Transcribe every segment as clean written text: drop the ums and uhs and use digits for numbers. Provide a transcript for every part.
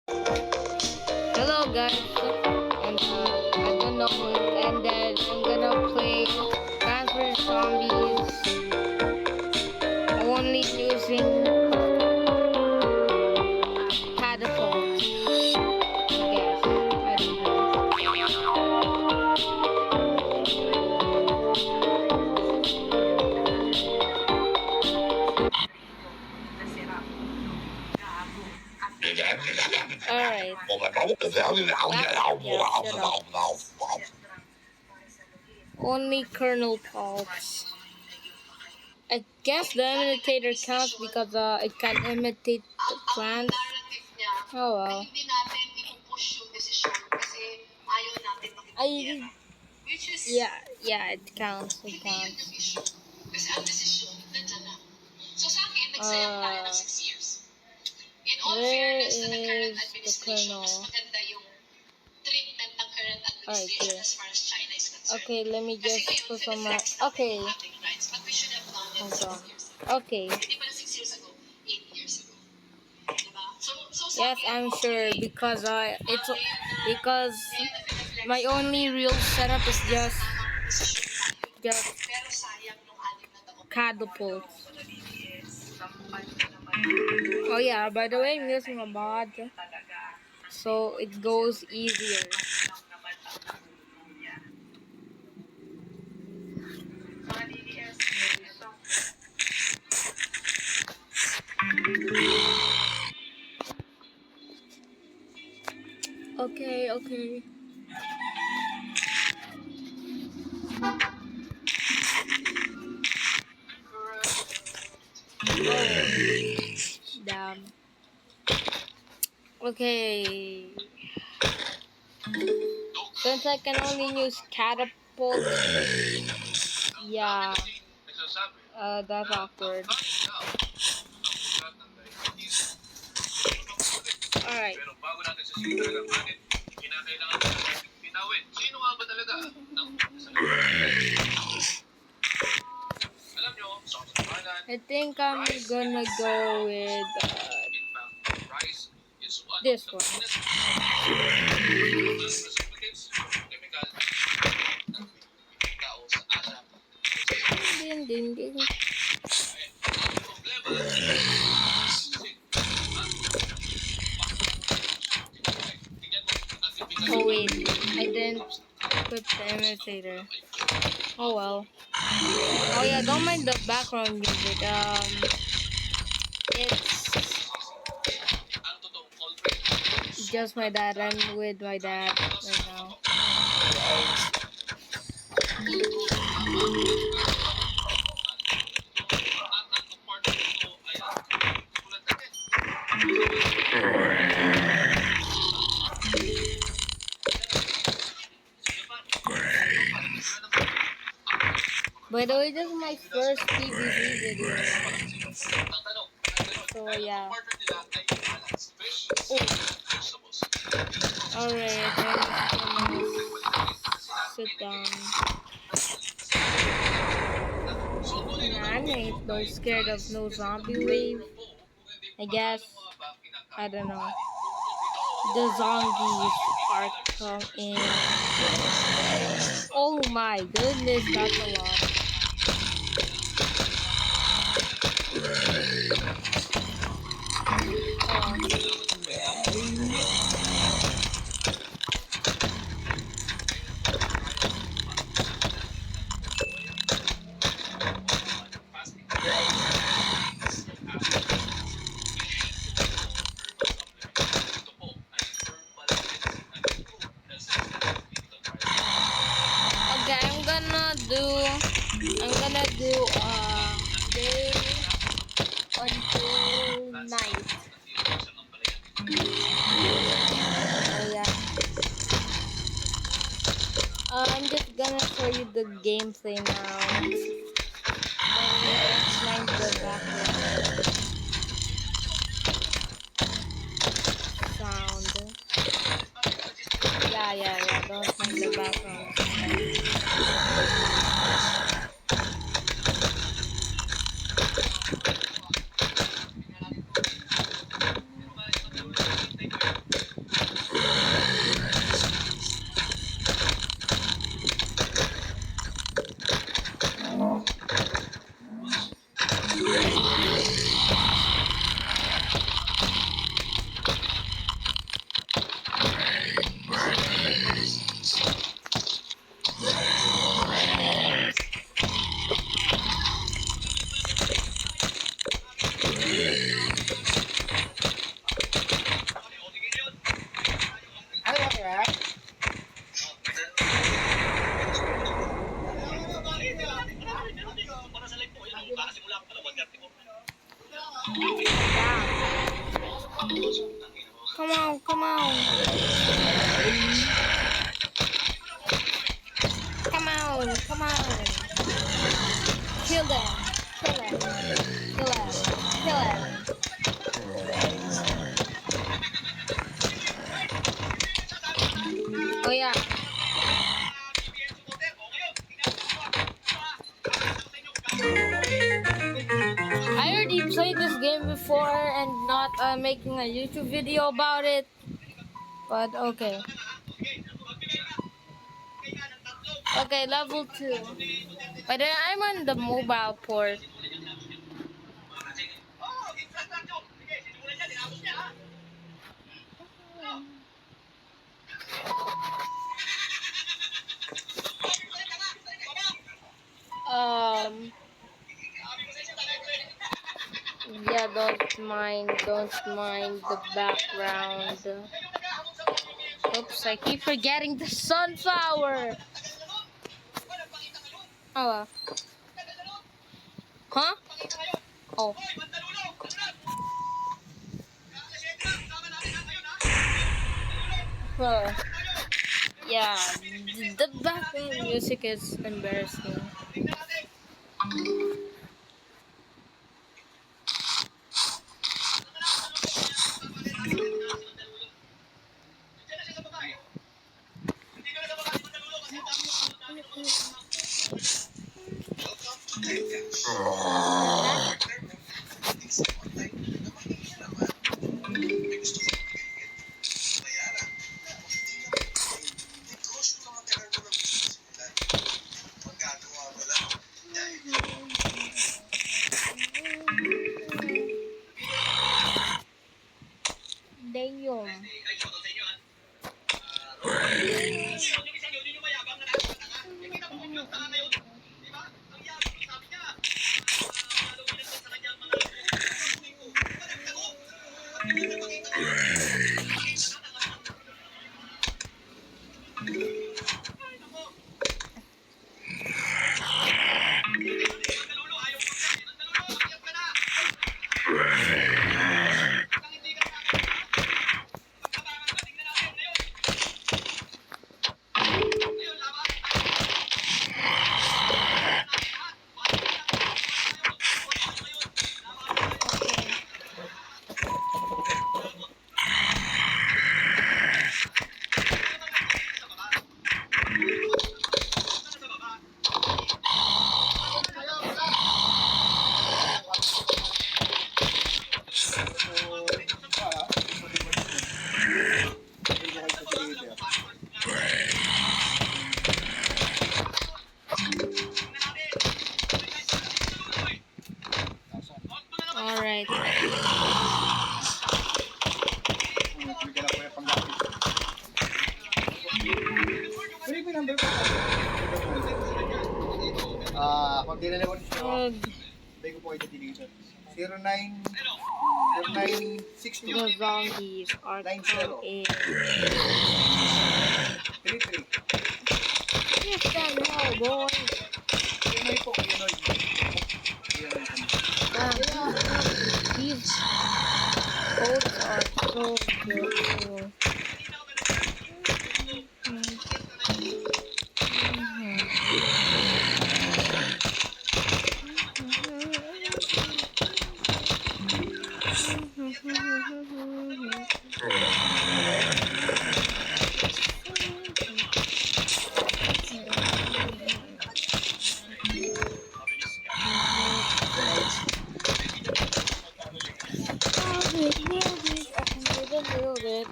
Hello guys, and I don't know, and then I'm gonna play Plants vs Zombies only using catapult. I guess I don't know. Alright. Yeah, shut up. Only Colonel Pulse. I guess the imitator counts because it can imitate the plants. Oh well. I yeah, it counts. It counts. Where is the Colonel? Alright, here. Okay, let me just put some more. Okay. Hold on. Okay. Yes, I'm sure because my only real setup is just catapult. Oh yeah, by the way, I'm using a mod, so it goes easier. Okay, okay. Oh, damn. Okay. Since I can only use catapult, yeah, that's awkward. Alright. I think I'm gonna go with this one. Ding, ding, ding. Oh wait, I didn't equip the imitator. Oh well. Oh yeah, don't mind the background music. It's just my dad. I'm with my dad right now. By the way, this is my first PvP video. So yeah. Oh. Alright, I'm gonna sit down. Nah, I ain't no scared of no zombie wave. I guess. I don't know. The zombies are coming. Oh my goodness, that's a lot. Okay, I'm gonna do day until night. Oh yeah. I'm just gonna show you the gameplay now. Let me explain the background sound. Yeah. Don't mind the background. Oh, come on. Come on, come on. Kill them. Kill them. Kill them. Kill them. Oh yeah. I already played this game before and not making a YouTube video about it. But okay. Okay, level 2. But then I'm on the mobile port. Yeah, don't mind the background. Oops, I keep forgetting the sunflower. Oh, huh? Oh. Well, yeah, the background music is embarrassing. Damn. Alright. Kung di na naman siya, hindi ko po ito dito. 0962 The zombies are 90 coming. 33. Yes, that no, boy. Pinoy po, Pinoy. These boats are so beautiful.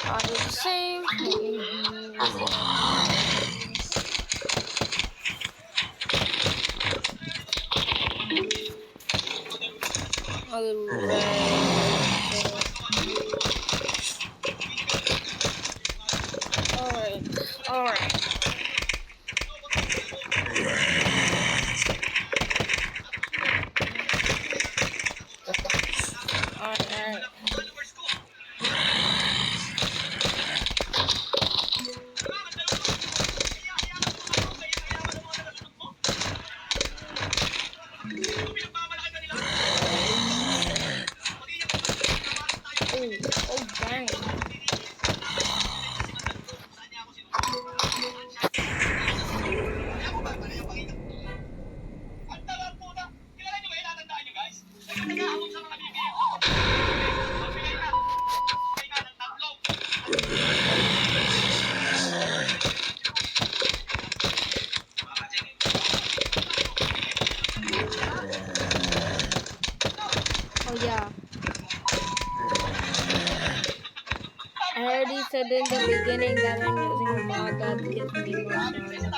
I do the same Alright. I already said in the beginning that I'm using a mod that gives me more sun.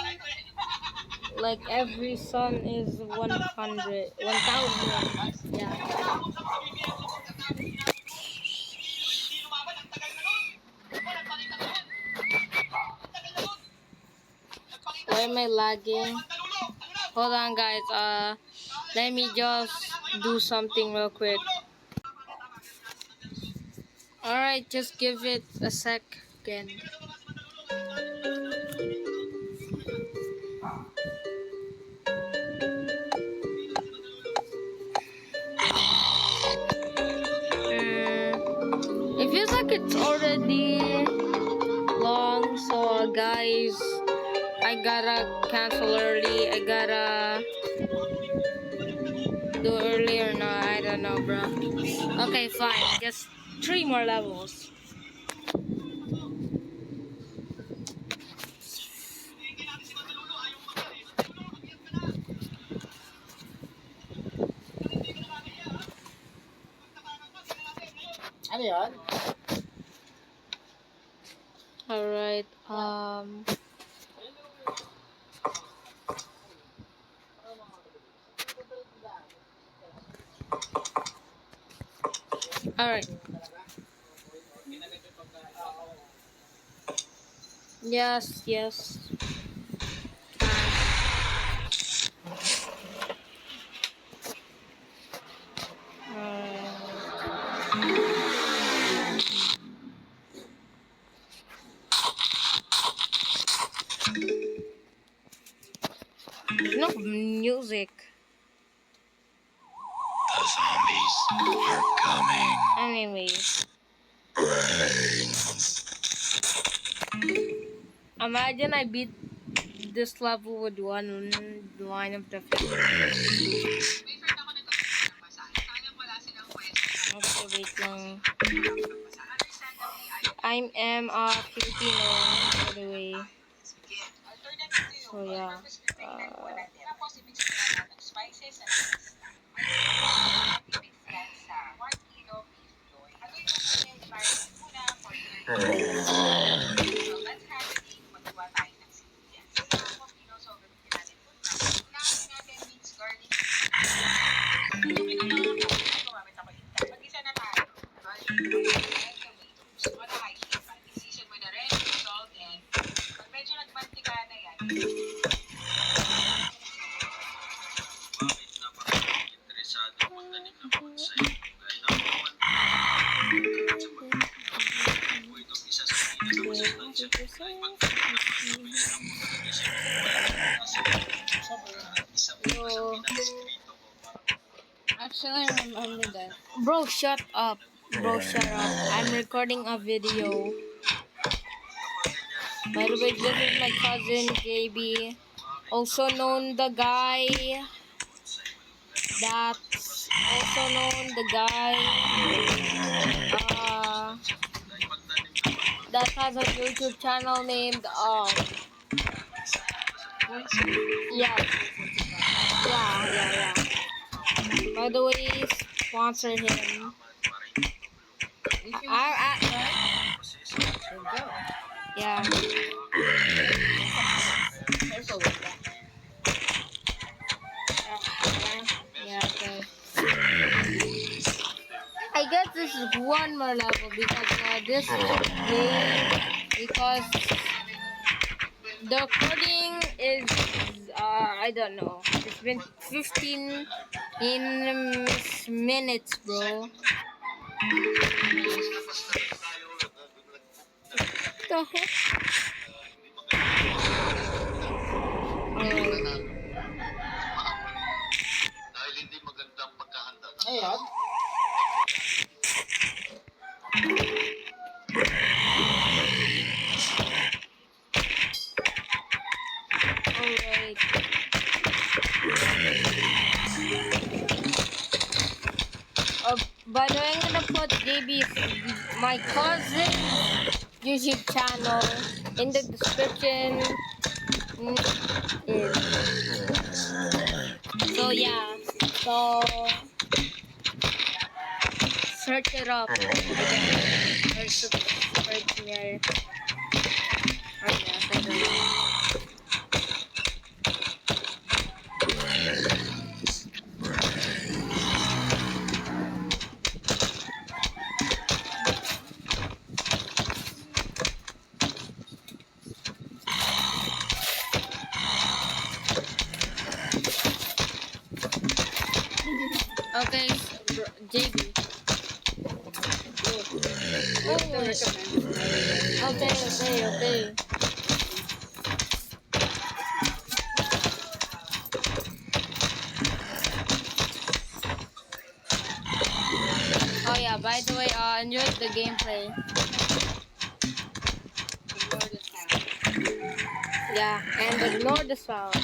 Like every sun is 100, 1000. Yeah. Why am I lagging? Hold on, guys. Let me just do something real quick. Alright, just give it a second. It feels like it's already long, so guys, I gotta cancel early. I gotta do early or not. I don't know, bro. Okay, fine. Just 3 more levels. Ano yan? Alright, alright. Yes, yes. No music. The zombies are coming. Anyways, Brains. imagine I beat this level with one line of defense. Brains. Okay, wait lang. I am a Filipino, by the way. So yeah. Actually, I'm only that. Bro, shut up. Bro, shut up. I'm recording a video. By the way, this is my cousin JB, also known the guy that's also known the guy that has a YouTube channel named yeah. By the way, sponsor him. Yeah. Yeah, okay. I guess this is one more level because this game, because the recording is I don't know. It's been 15 minutes, bro. The heck? Dahil hindi magandang pagkahanda. Ayan. Alright. By the way, I'm gonna put my cousin's YouTube channel in the description. So yeah, so search it up. Again. Search nangyari. Ay, I don't know. Okay, JB. I still recommend. Okay. Oh yeah, by the way, enjoy the gameplay. Ignore the sound. Yeah, and ignore the sound.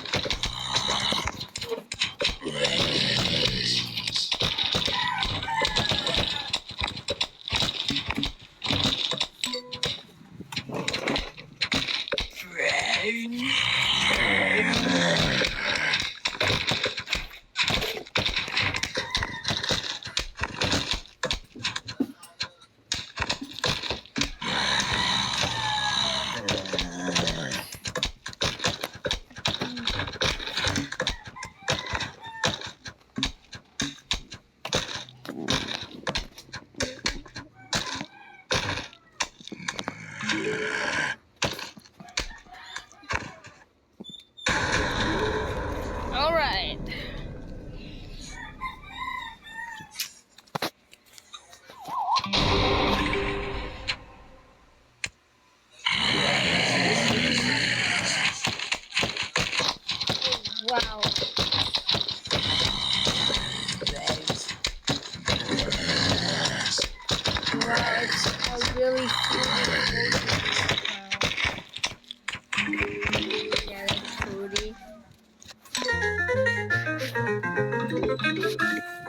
All right. Wow. Wow, it's a really yeah, that's fruity.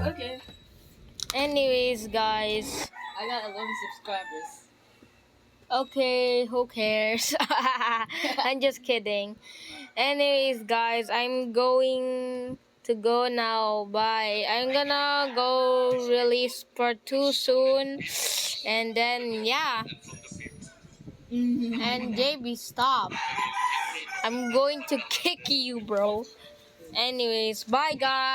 Okay. Anyways, guys. I got 11 subscribers. Okay, who cares? I'm just kidding. Anyways, guys, I'm going to go now. Bye. I'm gonna go release part 2 soon. And then, yeah. And JB, stop. I'm going to kick you, bro. Anyways, bye, guys.